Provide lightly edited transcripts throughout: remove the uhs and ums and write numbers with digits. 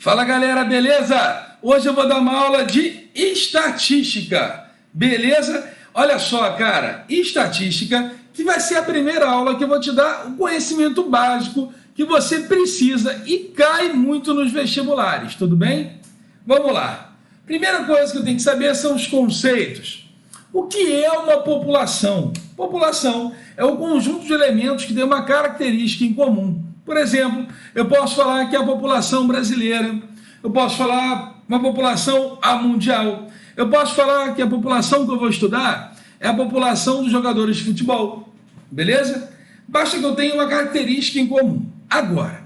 Fala galera, beleza? Hoje eu vou dar uma aula de estatística, beleza? Olha só, cara, estatística, que vai ser a primeira aula que eu vou te dar o conhecimento básico que você precisa e cai muito nos vestibulares, tudo bem? Vamos lá. Primeira coisa que eu tenho que saber são os conceitos. O que é uma população? População é o conjunto de elementos que tem uma característica em comum. Por exemplo, eu posso falar que é a população brasileira, eu posso falar uma população mundial, eu posso falar que a população que eu vou estudar é a população dos jogadores de futebol, beleza? Basta que eu tenha uma característica em comum. Agora,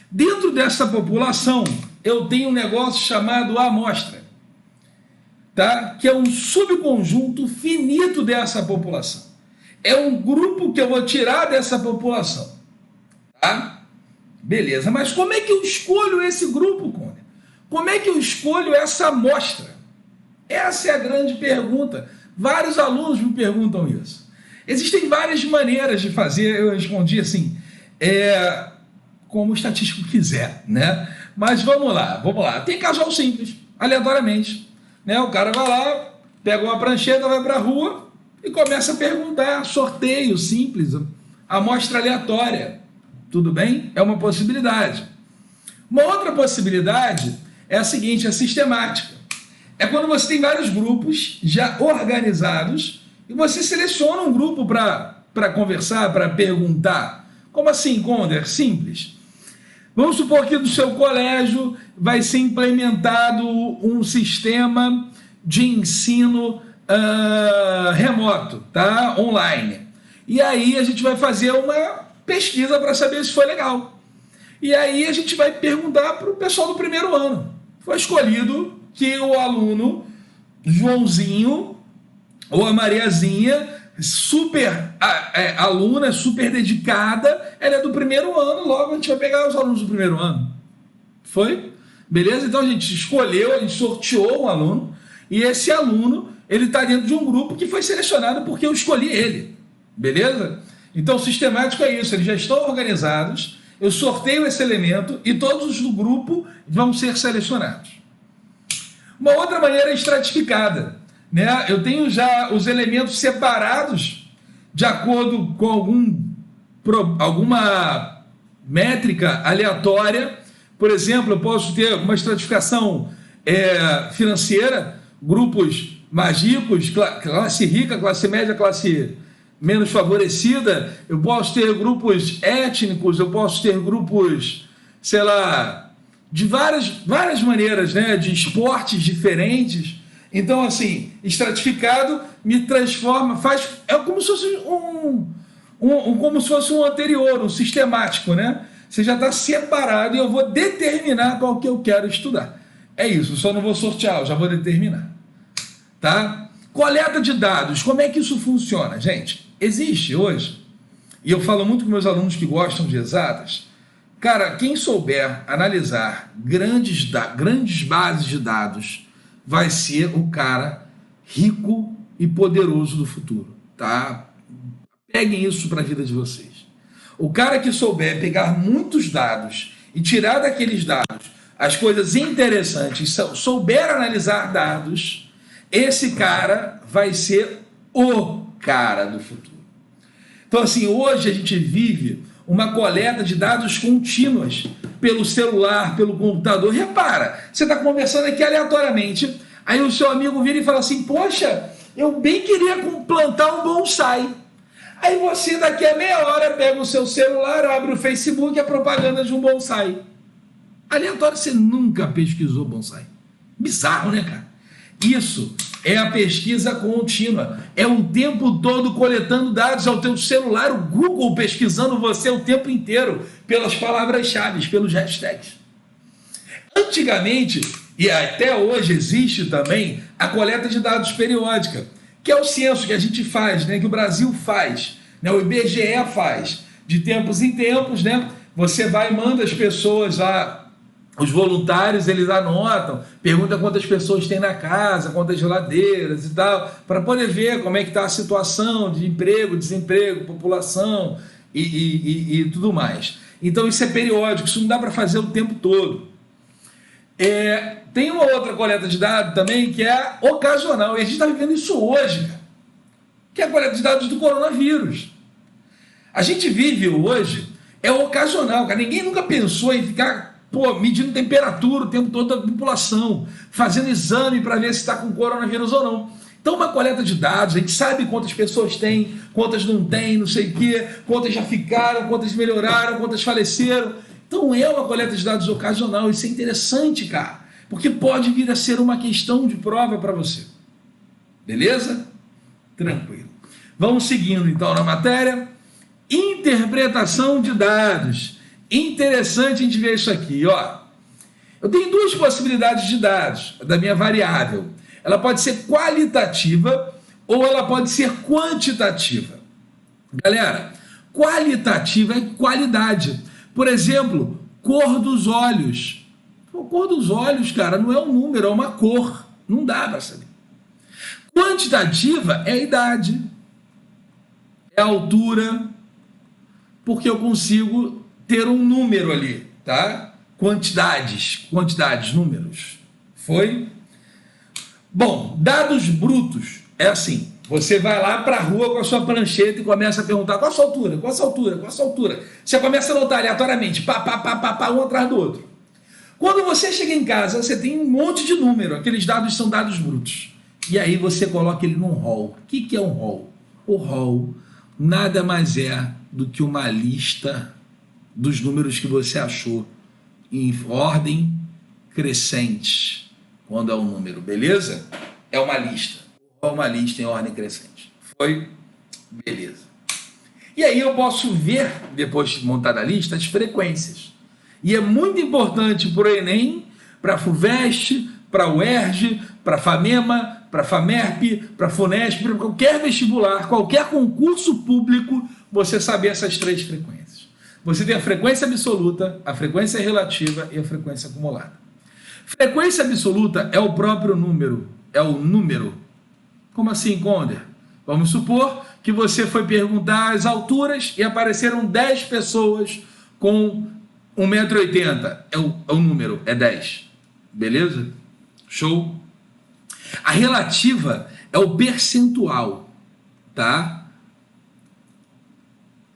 dentro dessa população, eu tenho um negócio chamado amostra, tá? Que é um subconjunto finito dessa população. É um grupo que eu vou tirar dessa população, tá? Beleza, mas como é que eu escolho esse grupo, Conde? Como é que eu escolho essa amostra? Essa é a grande pergunta. Vários alunos me perguntam isso. Existem várias maneiras de fazer, eu respondi assim, como o estatístico quiser, né? Mas vamos lá. Tem casual simples, aleatoriamente, né? O cara vai lá, pega uma prancheta, vai para a rua e começa a perguntar, sorteio simples, amostra aleatória. Tudo bem? É uma possibilidade. Uma outra possibilidade é a seguinte, a sistemática. É quando você tem vários grupos já organizados e você seleciona um grupo para conversar, para perguntar. Como assim, Conder? Simples. Vamos supor que no seu colégio vai ser implementado um sistema de ensino remoto, tá? Online. E aí a gente vai fazer uma pesquisa para saber se foi legal. E aí a gente vai perguntar para o pessoal do primeiro ano. Foi escolhido que o aluno Joãozinho ou a Mariazinha, super aluna, super dedicada, ela é do primeiro ano, logo a gente vai pegar os alunos do primeiro ano. Foi? Beleza? Então a gente escolheu, a gente sorteou um aluno, e esse aluno, ele está dentro de um grupo que foi selecionado porque eu escolhi ele. Beleza? Então, o sistemático é isso, eles já estão organizados, eu sorteio esse elemento e todos os do grupo vão ser selecionados. Uma outra maneira é estratificada, né? Eu tenho já os elementos separados de acordo com alguma métrica aleatória. Por exemplo, eu posso ter uma estratificação financeira, grupos mais ricos, classe rica, classe média, classe menos favorecida, eu posso ter grupos étnicos, eu posso ter grupos, sei lá, de várias maneiras, né, de esportes diferentes. Então, assim, estratificado me transforma, é como se fosse como se fosse um anterior, um sistemático, né? Você já está separado e eu vou determinar qual que eu quero estudar. É isso, só não vou sortear, eu já vou determinar, tá? Coleta de dados, como é que isso funciona, gente? Existe hoje, e eu falo muito com meus alunos que gostam de exatas, cara, quem souber analisar grandes bases de dados vai ser o cara rico e poderoso do futuro, tá? Peguem isso para a vida de vocês. O cara que souber pegar muitos dados e tirar daqueles dados as coisas interessantes, souber analisar dados, esse cara vai ser o cara do futuro. Então, assim, hoje a gente vive uma coleta de dados contínuas pelo celular, pelo computador. Repara, você está conversando aqui aleatoriamente, aí o seu amigo vira e fala assim, poxa, eu bem queria plantar um bonsai. Aí você, daqui a meia hora, pega o seu celular, abre o Facebook e a propaganda de um bonsai. Aleatório, você nunca pesquisou bonsai. Bizarro, né, cara? Isso é a pesquisa contínua, é o tempo todo coletando dados ao teu celular, o Google pesquisando você o tempo inteiro, pelas palavras-chave, pelos hashtags. Antigamente, e até hoje existe também, a coleta de dados periódica, que é o censo que a gente faz, né, que o Brasil faz, né, o IBGE faz, de tempos em tempos, né, você vai e manda as pessoas lá, os voluntários, eles anotam, perguntam quantas pessoas tem na casa, quantas geladeiras e tal, para poder ver como é que está a situação de emprego, desemprego, população e tudo mais. Então isso é periódico, isso não dá para fazer o tempo todo. Tem uma outra coleta de dados também que é ocasional, e a gente está vivendo isso hoje, cara, que é a coleta de dados do coronavírus. A gente vive hoje, é ocasional, cara. Ninguém nunca pensou em ficar medindo temperatura o tempo todo da população, fazendo exame para ver se está com coronavírus ou não. Então, uma coleta de dados, a gente sabe quantas pessoas tem, quantas não tem, não sei o quê, quantas já ficaram, quantas melhoraram, quantas faleceram. Então, é uma coleta de dados ocasional. Isso é interessante, cara, porque pode vir a ser uma questão de prova para você. Beleza? Tranquilo. Vamos seguindo, então, na matéria. Interpretação de dados. Interessante a gente ver isso aqui, ó. Eu tenho duas possibilidades de dados da minha variável. Ela pode ser qualitativa ou ela pode ser quantitativa. Galera, qualitativa é qualidade. Por exemplo, cor dos olhos. A cor dos olhos, cara, não é um número, é uma cor. Não dá para saber. Quantitativa é a idade, é a altura, porque eu consigo ter um número ali, tá? Quantidades, números. Foi? Bom, dados brutos é assim. Você vai lá para a rua com a sua prancheta e começa a perguntar qual a sua altura, qual a sua altura, qual a sua altura. Você começa a anotar aleatoriamente, um atrás do outro. Quando você chega em casa, você tem um monte de número, aqueles dados são dados brutos. E aí você coloca ele num rol. O que é um rol? O rol nada mais é do que uma lista dos números que você achou em ordem crescente, quando é um número, beleza? É uma lista. Uma lista em ordem crescente. Foi? Beleza. E aí eu posso ver, depois de montar a lista, as frequências. E é muito importante para o Enem, para a FUVEST, para a UERJ, para a FAMEMA, para a FAMERP, para a FUNESP, para qualquer vestibular, qualquer concurso público, você saber essas três frequências. Você tem a frequência absoluta, a frequência relativa e a frequência acumulada. Frequência absoluta é o próprio número, é o número. Como assim, Conder? Vamos supor que você foi perguntar as alturas e apareceram 10 pessoas com 1,80 m. É o número, é 10. Beleza? Show? A relativa é o percentual, tá?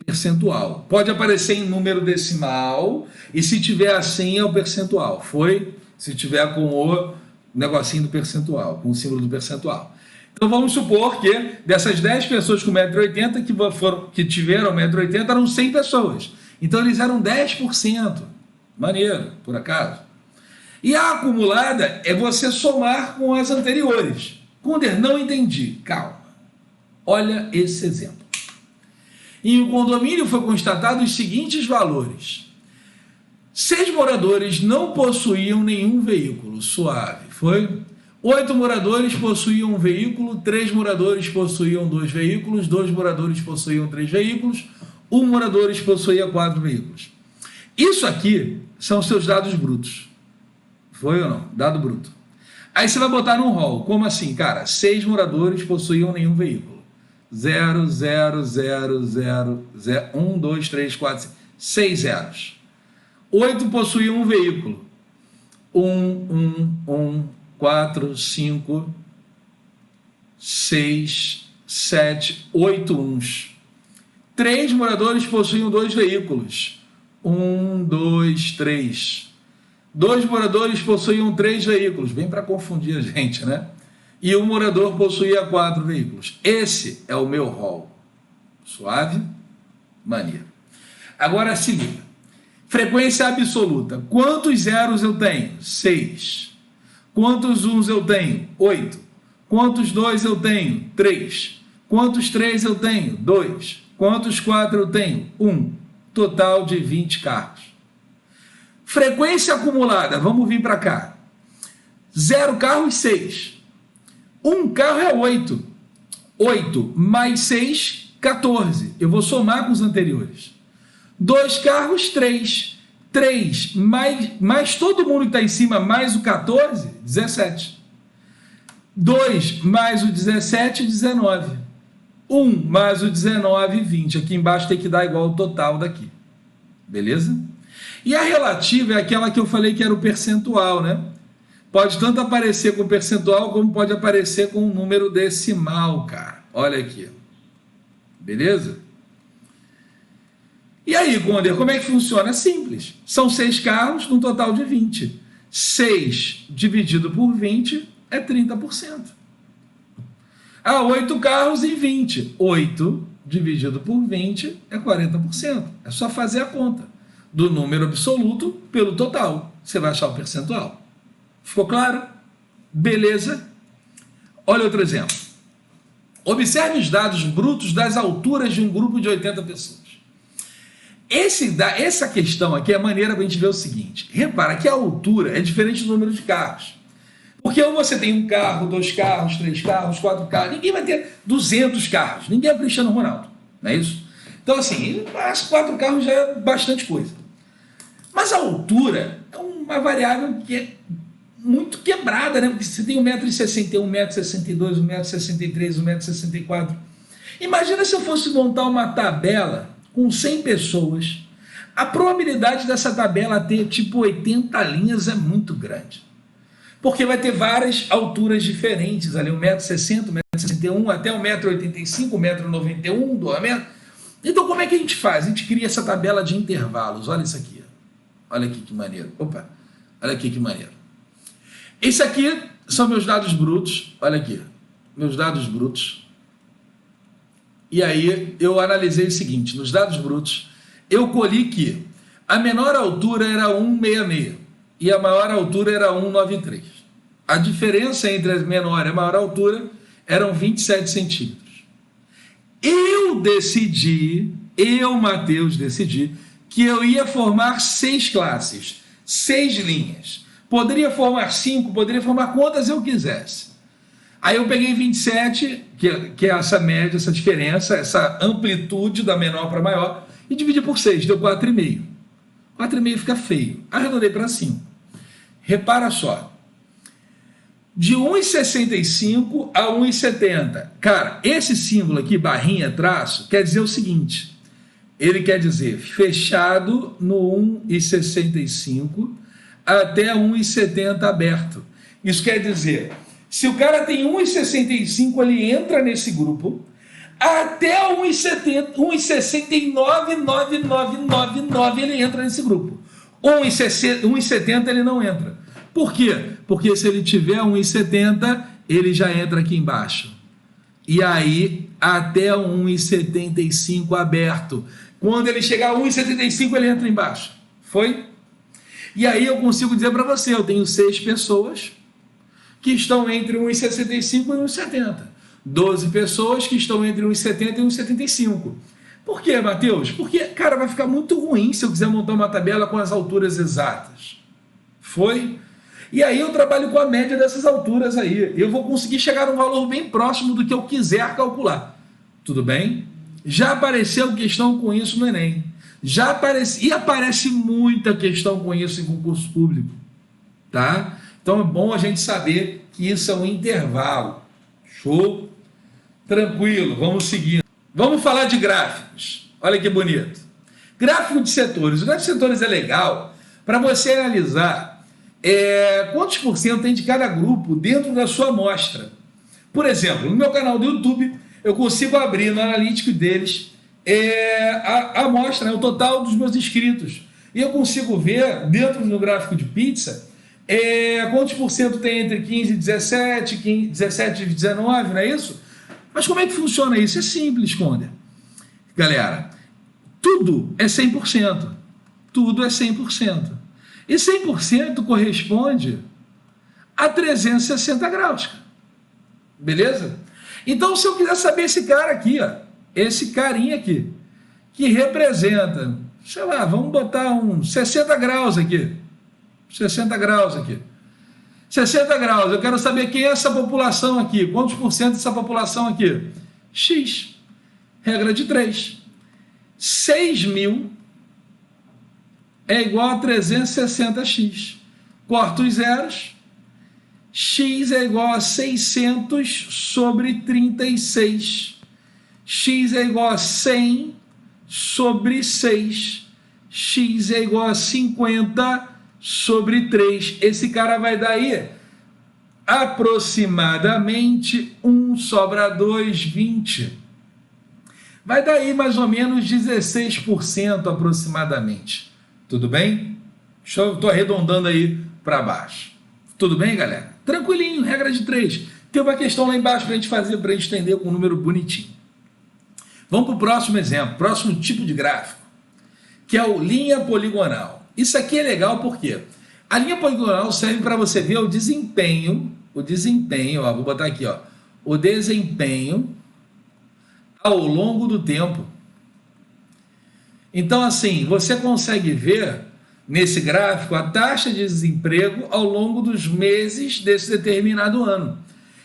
Percentual. Pode aparecer em número decimal e se tiver assim é o percentual. Foi? Se tiver com o negocinho do percentual, com o símbolo do percentual. Então vamos supor que dessas 10 pessoas com 1,80 m que tiveram 1,80 m eram 100 pessoas. Então eles eram 10%. Maneiro, por acaso. E a acumulada é você somar com as anteriores. Conder, não entendi. Calma. Olha esse exemplo. Em um condomínio foi constatado os seguintes valores. 6 moradores não possuíam nenhum veículo. Suave. Foi? 8 moradores possuíam um veículo, 3 moradores possuíam 2 veículos, 2 moradores possuíam 3 veículos, 1 morador possuía 4 veículos. Isso aqui são os seus dados brutos. Foi ou não? Dado bruto. Aí você vai botar num rol. Como assim, cara? 6 moradores possuíam nenhum veículo. 0, 0, 0, 0, 0, 1, 2, 3, 4, 5, 6 zeros. 8 possuíam um veículo. 4, 5, 6, 7, 8 uns. 3 moradores possuíam 2 veículos. 1, 2, 3. 2 moradores possuíam 3 veículos. Bem para confundir a gente, né? E um morador possuía 4 veículos. Esse é o meu rol. Suave? Maneiro. Agora se liga. Frequência absoluta. Quantos zeros eu tenho? 6. Quantos uns eu tenho? 8. Quantos 2 eu tenho? 3. Quantos 3 eu tenho? 2. Quantos 4 eu tenho? 1. Total de 20 carros. Frequência acumulada. Vamos vir para cá. 0 carros, 6. 1 carro é 8. 8 mais 6, 14. Eu vou somar com os anteriores. 2 carros, 3. 3 mais todo mundo que está em cima, mais o 14, 17. 2 mais o 17, 19. 1 mais o 19, 20. Aqui embaixo tem que dar igual ao total daqui. Beleza? E a relativa é aquela que eu falei que era o percentual, né? Pode tanto aparecer com percentual, como pode aparecer com um número decimal, cara. Olha aqui. Beleza? E aí, Conder, como é que funciona? É simples. São 6 carros, num total de 20. 6 dividido por 20 é 30%. 8 carros em 20. 8 dividido por 20 é 40%. É só fazer a conta do número absoluto pelo total. Você vai achar o percentual. Ficou claro? Beleza? Olha outro exemplo. Observe os dados brutos das alturas de um grupo de 80 pessoas. Essa questão aqui é a maneira para a gente ver o seguinte. Repara que a altura é diferente do número de carros. Porque ou você tem um carro, 2 carros, 3 carros, 4 carros. Ninguém vai ter 200 carros. Ninguém é Cristiano Ronaldo. Não é isso? Então, assim, 4 carros já é bastante coisa. Mas a altura é uma variável que é muito quebrada, né? Porque você tem 1,61 m, 1,62 m, 1,63 m, 1,64 m. Imagina se eu fosse montar uma tabela com 100 pessoas. A probabilidade dessa tabela ter tipo 80 linhas é muito grande. Porque vai ter várias alturas diferentes ali, 1,60 m, 1,61 m, até 1,85 m, 1,91 m, 2 m. Então como é que a gente faz? A gente cria essa tabela de intervalos. Olha isso aqui. Olha aqui que maneiro. Opa, olha aqui que maneiro. Esse aqui são meus dados brutos. Olha aqui, meus dados brutos. E aí eu analisei o seguinte, nos dados brutos, eu colhi que a menor altura era 1,66 e a maior altura era 1,93. A diferença entre a menor e a maior altura eram 27 centímetros. Matheus, decidi que eu ia formar 6 classes, 6 linhas. Poderia formar 5, poderia formar quantas eu quisesse. Aí eu peguei 27, que é essa média, essa diferença, essa amplitude da menor para maior, e dividi por 6, deu 4,5. 4,5 fica feio. Arredondei para 5. Repara só. De 1,65 a 1,70. Cara, esse símbolo aqui, barrinha, traço, quer dizer o seguinte. Ele quer dizer fechado no 1,65 até 1,70 aberto. Isso quer dizer, se o cara tem 1,65, ele entra nesse grupo, até 1,69,9999 ele entra nesse grupo. 1,70 ele não entra. Por quê? Porque se ele tiver 1,70, ele já entra aqui embaixo. E aí, até 1,75 aberto. Quando ele chegar a 1,75, ele entra embaixo. Foi? E aí eu consigo dizer para você, eu tenho 6 pessoas que estão entre 1,65 e 1,70. 12 pessoas que estão entre 1,70 e 1,75. Por quê, Matheus? Porque, cara, vai ficar muito ruim se eu quiser montar uma tabela com as alturas exatas. Foi? E aí eu trabalho com a média dessas alturas aí. Eu vou conseguir chegar a um valor bem próximo do que eu quiser calcular. Tudo bem? Já apareceu questão com isso no Enem. Já aparece, e aparece muita questão com isso em concurso público. Tá? Então é bom a gente saber que isso é um intervalo. Show? Tranquilo, vamos seguindo. Vamos falar de gráficos. Olha que bonito. Gráfico de setores. O gráfico de setores é legal para você analisar quantos por cento tem de cada grupo dentro da sua amostra. Por exemplo, no meu canal do YouTube, eu consigo abrir no analítico deles a amostra, o total dos meus inscritos. E eu consigo ver, dentro do gráfico de pizza, quantos por cento tem entre 15 e 17, 17 e 19, não é isso? Mas como é que funciona isso? É simples, Conder. Galera, tudo é 100%. Tudo é 100%. E 100% corresponde a 360 graus. Beleza? Então, se eu quiser saber esse cara aqui, ó, esse carinha aqui, que representa, sei lá, vamos botar uns 60 graus aqui. 60 graus aqui. 60 graus, eu quero saber quem é essa população aqui, quantos por cento dessa população aqui? X. Regra de 3. 6.000 é igual a 360x. Corta os zeros. X é igual a 600 sobre 36. X é igual a 100 sobre 6. X é igual a 50 sobre 3. Esse cara vai dar aí aproximadamente 1 sobra 2, 20. Vai dar aí mais ou menos 16% aproximadamente. Tudo bem? Estou arredondando aí para baixo. Tudo bem, galera? Tranquilinho, regra de 3. Tem uma questão lá embaixo para a gente fazer, para a gente entender com um número bonitinho. Vamos para o próximo exemplo, próximo tipo de gráfico, que é o linha poligonal. Isso aqui é legal porque a linha poligonal serve para você ver o desempenho, ó, vou botar aqui, ó, o desempenho ao longo do tempo. Então, assim, você consegue ver nesse gráfico a taxa de desemprego ao longo dos meses desse determinado ano.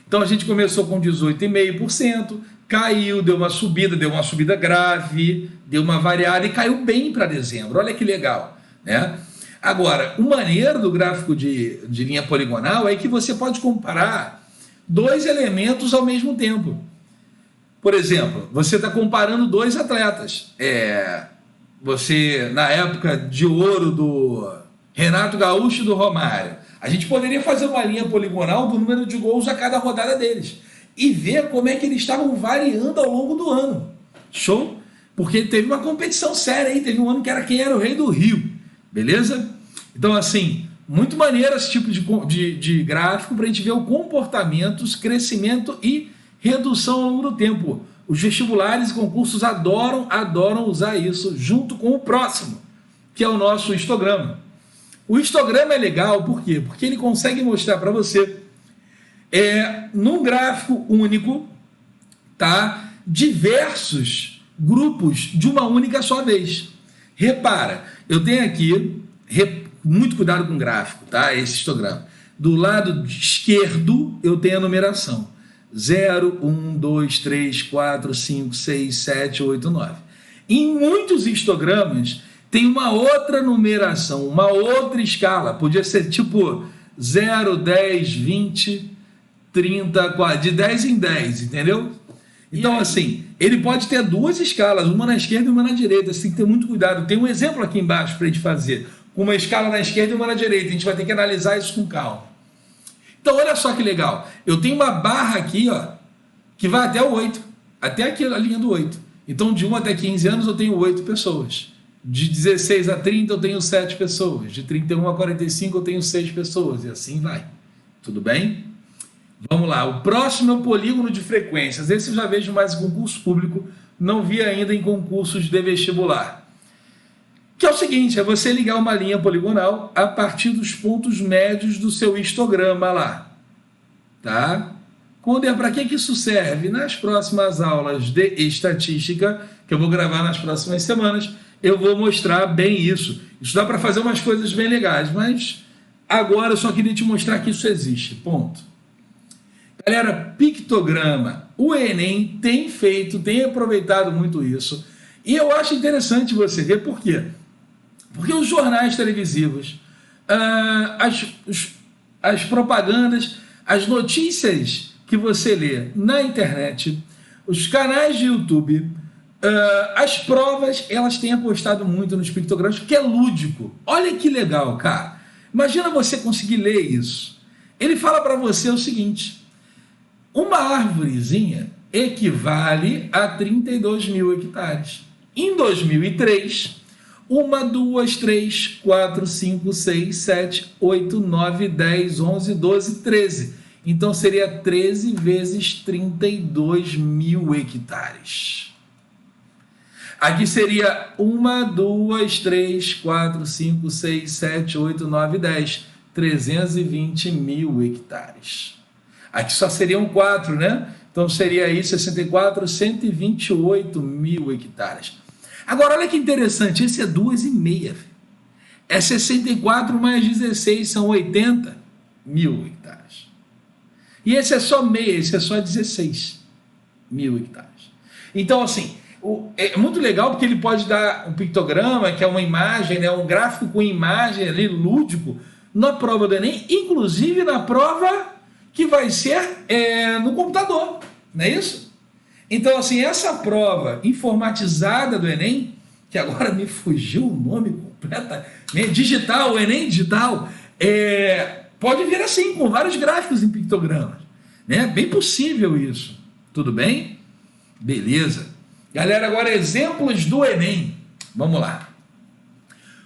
Então, a gente começou com 18,5%, caiu, deu uma subida grave, deu uma variada e caiu bem para dezembro. Olha que legal, né? Agora, o maneiro do gráfico de linha poligonal é que você pode comparar dois elementos ao mesmo tempo. Por exemplo, você está comparando dois atletas. Você, na época de ouro do Renato Gaúcho e do Romário, a gente poderia fazer uma linha poligonal do número de gols a cada rodada deles e ver como é que eles estavam variando ao longo do ano. Show? Porque teve uma competição séria aí, teve um ano que era quem era o rei do Rio. Beleza? Então, assim, muito maneiro esse tipo de gráfico para a gente ver o comportamento, crescimento e redução ao longo do tempo. Os vestibulares e concursos adoram usar isso junto com o próximo, que é o nosso histograma. O histograma é legal, por quê? Porque ele consegue mostrar para você, num gráfico único, tá, diversos grupos de uma única só vez. Repara, eu tenho aqui, muito cuidado com o gráfico, tá? Esse histograma. Do lado esquerdo, eu tenho a numeração. 0, 1, 2, 3, 4, 5, 6, 7, 8, 9. Em muitos histogramas, tem uma outra numeração, uma outra escala. Podia ser tipo 0, 10, 20, 30, 40, de 10 em 10, entendeu? Então, assim, ele pode ter duas escalas, uma na esquerda e uma na direita. Você tem que ter muito cuidado. Tem um exemplo aqui embaixo para a gente fazer, com uma escala na esquerda e uma na direita. A gente vai ter que analisar isso com calma. Então, olha só que legal. Eu tenho uma barra aqui, ó, que vai até o 8, até aqui a linha do 8. Então, de 1 até 15 anos, eu tenho 8 pessoas. De 16 a 30, eu tenho 7 pessoas. De 31 a 45, eu tenho 6 pessoas. E assim vai. Tudo bem? Vamos lá. O próximo é o polígono de frequências. Esse eu já vejo mais em concurso público. Não vi ainda em concursos de vestibular. Que é o seguinte, é você ligar uma linha poligonal a partir dos pontos médios do seu histograma lá. Tá? Conde, para que isso serve? Nas próximas aulas de estatística, que eu vou gravar nas próximas semanas, eu vou mostrar bem isso. Isso dá para fazer umas coisas bem legais, mas agora eu só queria te mostrar que isso existe. Ponto. Galera, pictograma. O Enem tem aproveitado muito isso. E eu acho interessante você ver por quê. Porque os jornais televisivos, as propagandas, as notícias que você lê na internet, os canais de YouTube, as provas, elas têm apostado muito nos pictogramas, que é lúdico. Olha que legal, cara. Imagina você conseguir ler isso. Ele fala para você o seguinte: uma árvorezinha equivale a 32 mil hectares. Em 2003, 1, 2, 3, 4, 5, 6, 7, 8, 9, 10, 11, 12, 13. Então seria 13 vezes 32 mil hectares. Aqui seria 1, 2, 3, 4, 5, 6, 7, 8, 9, 10. 320 mil hectares. Aqui só seriam 4, né? Então seria aí 64, 128 mil hectares. Agora, olha que interessante, esse é 2,5. É 64 mais 16, são 80 mil hectares. E esse é só meia, esse é só 16 mil hectares. Então, assim, é muito legal porque ele pode dar um pictograma, que é uma imagem, né, um gráfico com imagem ali, lúdico, na prova do Enem, inclusive na prova que vai ser no computador, não é isso? Então, assim, essa prova informatizada do Enem, que agora me fugiu o nome completamente, digital, o Enem digital, Pode vir assim, com vários gráficos em pictogramas, né? Bem possível isso. Tudo bem? Beleza. Galera, agora exemplos do Enem. Vamos lá.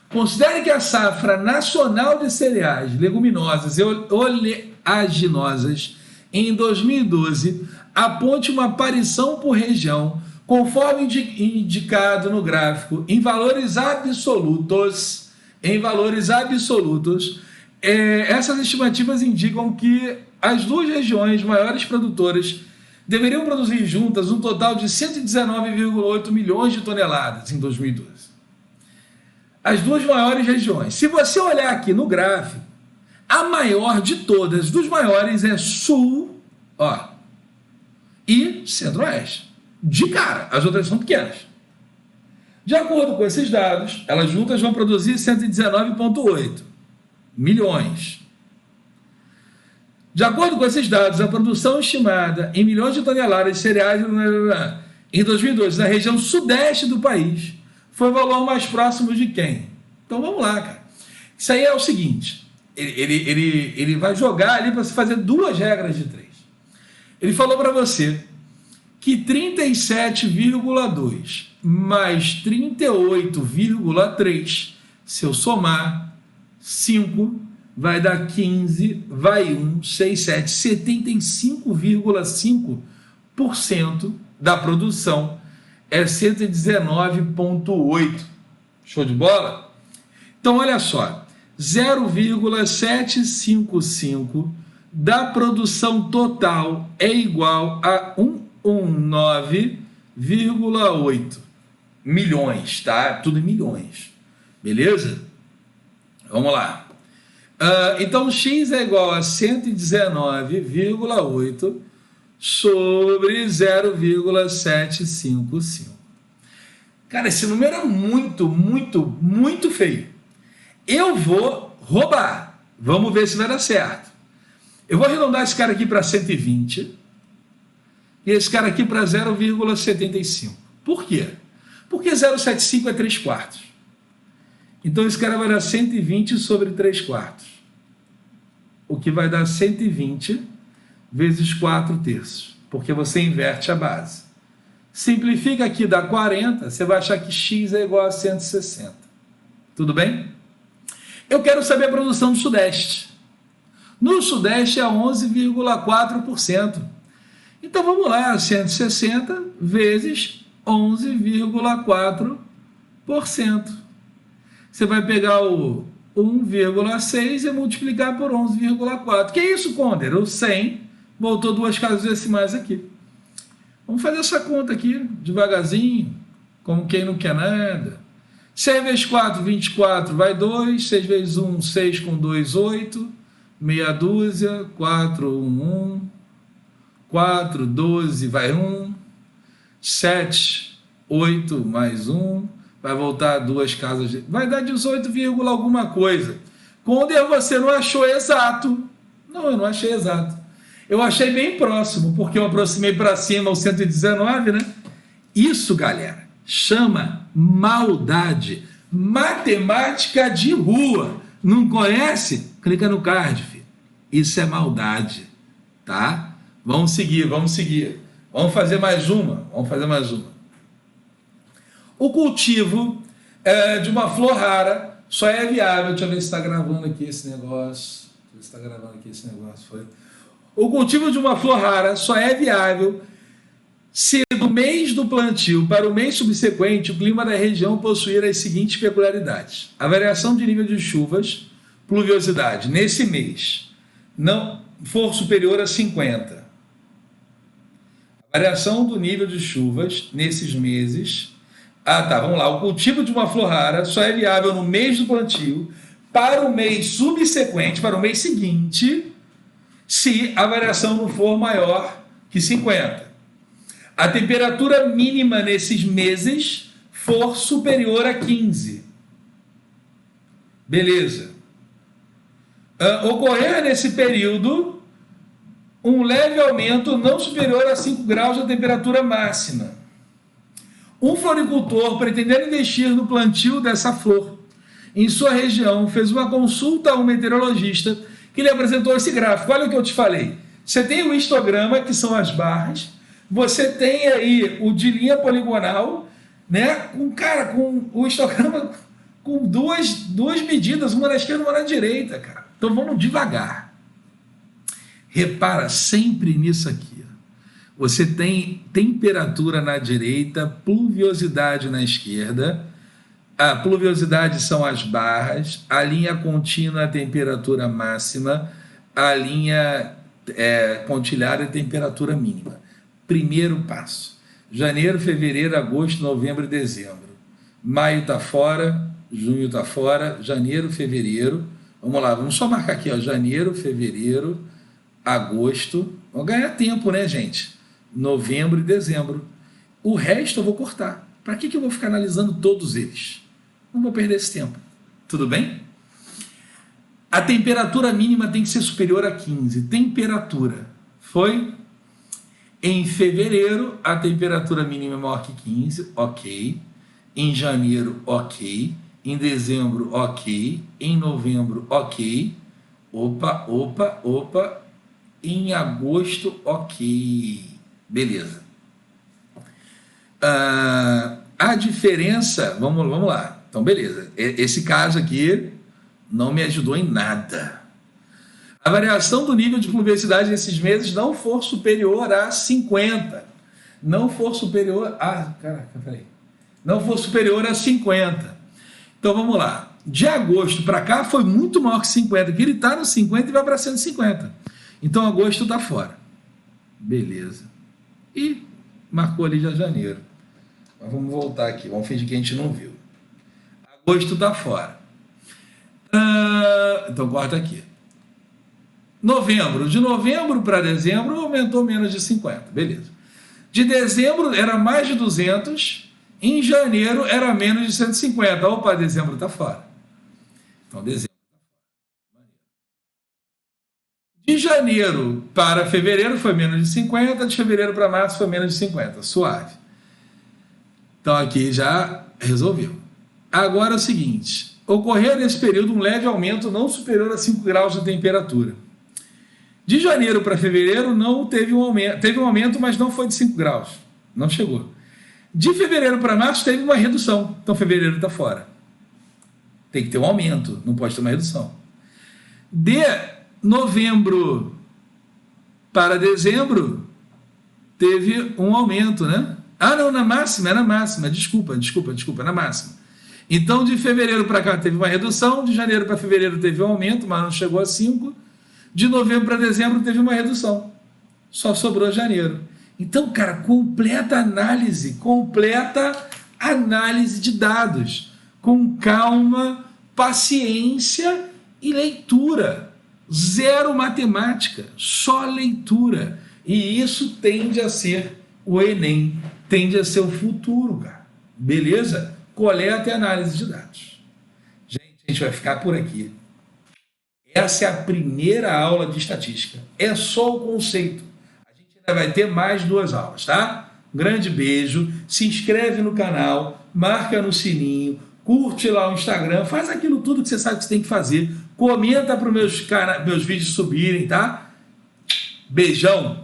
Considere que a safra nacional de cereais, leguminosas e oleaginosas em 2012 aponte uma aparição por região, conforme indicado no gráfico, em valores absolutos. Essas estimativas indicam que as duas regiões maiores produtoras deveriam produzir juntas um total de 119,8 milhões de toneladas em 2012. As duas maiores regiões. Se você olhar aqui no gráfico, a maior de todas, dos maiores, é Sul, e Centro-Oeste. De cara, as outras são pequenas. De acordo com esses dados, elas juntas vão produzir 119,8 milhões. De acordo com esses dados, a produção estimada em milhões de toneladas de cereais em 2012 na região sudeste do país foi o valor mais próximo de quem? Então vamos lá, cara. Isso aí é o seguinte, ele vai jogar ali para se fazer duas regras de 3. Ele falou para você que 37,2 mais 38,3, se eu somar 5, vai dar 15, vai 1, 6, 7, 75,5% da produção é 119,8. Show de bola? Então, olha só, 0,755 da produção total é igual a 119,8 milhões, tá? Tudo em milhões, beleza? Vamos lá. Então, x é igual a 119,8 sobre 0,755. Cara, esse número é muito, muito, muito feio. Eu vou roubar. Vamos ver se vai dar certo. Eu vou arredondar esse cara aqui para 120 e esse cara aqui para 0,75. Por quê? Porque 0,75 é 3 quartos. Então, esse cara vai dar 120 sobre 3 quartos. O que vai dar 120 vezes 4 terços. Porque você inverte a base. Simplifica aqui, dá 40. Você vai achar que x é igual a 160. Tudo bem? Eu quero saber a produção do Sudeste. No Sudeste é 11,4%. Então, vamos lá. 160 vezes 11,4%. Você vai pegar o 1,6 e multiplicar por 11,4. Que é isso, Conder? O 100 voltou 2 casas decimais aqui. Vamos fazer essa conta aqui, devagarzinho, como quem não quer nada. 6 vezes 4, 24, vai 2. 6 vezes 1, 6 com 2, 8. Meia dúzia, 4, 1, 1. 4, 12, vai 1. 7, 8, mais 1. Vai voltar 2 casas, vai dar 18, alguma coisa. Quando você não achou exato. Não, eu não achei exato. Eu achei bem próximo, porque eu aproximei para cima o 119, né? Isso, galera, chama maldade. Matemática de rua. Não conhece? Clica no card, filho. Isso é maldade, tá? Vamos seguir. Vamos fazer mais uma. O cultivo de uma flor rara só é viável. Deixa eu ver se está gravando aqui esse negócio. O cultivo de uma flor rara só é viável se do mês do plantio para o mês subsequente o clima da região possuir as seguintes peculiaridades: a variação de nível de chuvas, pluviosidade, nesse mês não for superior a 50. A variação do nível de chuvas nesses meses. Vamos lá. O cultivo de uma flor rara só é viável no mês do plantio para o mês subsequente, para o mês seguinte, se a variação não for maior que 50. A temperatura mínima nesses meses for superior a 15. Beleza. Ocorrer nesse período um leve aumento não superior a 5 graus da temperatura máxima. Um floricultor, pretendendo investir no plantio dessa flor em sua região, fez uma consulta a um meteorologista que ele apresentou esse gráfico. Olha o que eu te falei. Você tem o histograma, que são as barras, você tem aí o de linha poligonal, né? Com o histograma com duas medidas, uma na esquerda e uma na direita, cara. Então vamos devagar. Repara sempre nisso aqui. Você tem temperatura na direita, pluviosidade na esquerda. A pluviosidade são as barras, a linha contínua é a temperatura máxima, a linha pontilhada é a temperatura mínima. Primeiro passo: janeiro, fevereiro, agosto, novembro e dezembro. Maio está fora, junho está fora, janeiro, fevereiro. Vamos lá, vamos só marcar aqui, ó, janeiro, fevereiro, agosto. Vamos ganhar tempo, né, gente? Novembro e dezembro. O resto eu vou cortar. Para que eu vou ficar analisando todos eles? Não vou perder esse tempo. Tudo bem? A temperatura mínima tem que ser superior a 15. Temperatura. Foi? Em fevereiro, a temperatura mínima é maior que 15. Ok. Em janeiro, ok. Em dezembro, ok. Em novembro, ok. Opa. Em agosto, ok. Beleza. A diferença, vamos lá. Então, beleza. Esse caso aqui não me ajudou em nada. A variação do nível de pluviosidade nesses meses não for superior a 50. Não for superior a... Caraca, peraí. Não for superior a 50. Então, vamos lá. De agosto para cá foi muito maior que 50, que ele está no 50 e vai para 150. Então, agosto está fora. Beleza. E marcou ali já janeiro. Mas vamos voltar aqui. Vamos fingir que a gente não viu. Agosto está fora. Então, corta aqui. Novembro. De novembro para dezembro aumentou menos de 50. Beleza. De dezembro era mais de 200. Em janeiro era menos de 150. Opa, dezembro está fora. Então, dezembro está fora. De janeiro para fevereiro foi menos de 50. De fevereiro para março foi menos de 50. Suave. Então, aqui já resolveu. Agora é o seguinte. Ocorreu nesse período um leve aumento não superior a 5 graus de temperatura. De janeiro para fevereiro não teve um aumento. Teve um aumento, mas não foi de 5 graus. Não chegou. De fevereiro para março teve uma redução. Então, fevereiro está fora. Tem que ter um aumento, não pode ter uma redução. De novembro para dezembro, teve um aumento, né? Não, na máxima, era máxima. Desculpa, na máxima. Então, de fevereiro para cá teve uma redução, de janeiro para fevereiro teve um aumento, mas não chegou a 5. De novembro para dezembro teve uma redução. Só sobrou janeiro. Então, cara, completa análise de dados, com calma, paciência e leitura. Zero matemática, só leitura. E isso tende a ser o Enem, tende a ser o futuro, cara. Beleza? Coleta e análise de dados. Gente, a gente vai ficar por aqui. Essa é a primeira aula de estatística. É só o conceito. A gente ainda vai ter mais 2 aulas, tá? Um grande beijo. Se inscreve no canal, marca no sininho, curte lá o Instagram, faz aquilo tudo que você sabe que você tem que fazer. Comenta para os meus vídeos subirem, tá? Beijão!